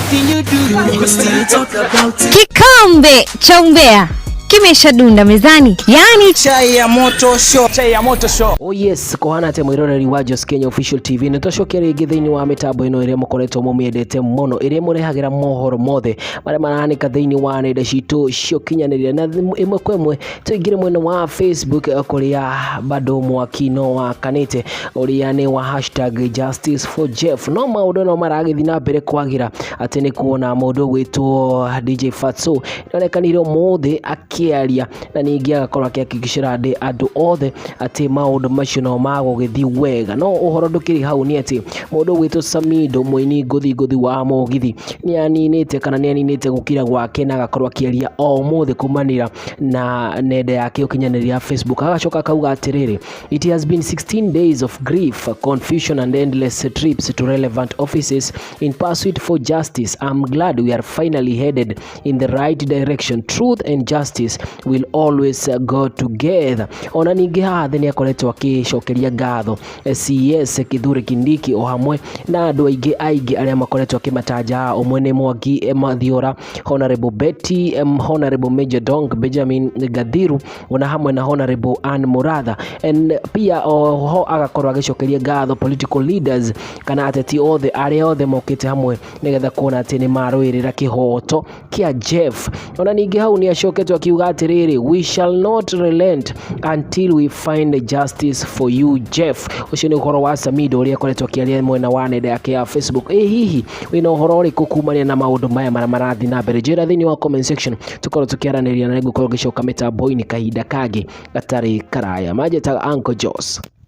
anything you do, we still talk about it. Kikombe cha umbea kimeshadunda mezani, yani chai ya moto show. Chai ya moto show. Oh yes, kohana te mwiroreri wa Just Kenya Official TV nitocokere igithini wa mitambo ino ire mukoretwo mumiendete muno ire murehagira mohoro mothe mare marahanika thiini wa nenda citu cio kinyanirira na imwe kwemwe tuingire mwena wa Facebook kuria bado Mwathi no wa kanite uria ni wa #JusticeForJeff no maundu no maragithi na mbere kwagira ati ni kuona mundu witwo DJ Fatxo inonekanire mothe akiaria na ningi agakorwo akihakikishira andu othe ati maundu macio no magugithii wega. No uhoro ndukiri hau ni ati mundu witwo Samidoh muini nguthi wa mugithi ni aninite kana ni aninite gukira gwake na agakorwo akiaria o mothe kumanira na nenda yake ukinyaniria Facebook. Agacoka kauga atiriri, it has been 16 days of grief, confusion and endless trips to relevant offices in pursuit for justice. I'm glad we are finally headed in the right direction. Truth and justice will always go together. Ona ningi hathe ni akoretwo akicokeria ngatho CS Kithure Kindiki o hamwe na andu aingi aria makoretwo akimataja omwe ni Mwathi Mathiora, Honorable Betty, Honorable Major Dong, Benjamin Gadhiru ona hamwe na Honorable Ann Muratha. And pia ho agakorwo agicokeria ngatho political leaders kana ateti othe aria othe mokite hamwe nigetha kuona ati ni maruirira kihoto kia Jeff. Ona ningi hau ni acoketwo akiuga atiriri, we shall not relent until we find justice for you Jeff. Ucio ni uhoro wa Samidoh uria akoretwo akiaria mwena wa nenda yake ya Facebook. Hihi wina uhoro uriku kumania na maundu maya marathi na mbere? Njira thiini wa comment section tukorwo tukiaraniria na nigukorwo gicoka mitambo-ini kahinda kangi gatari karaya. Majetaga Uncle Joss.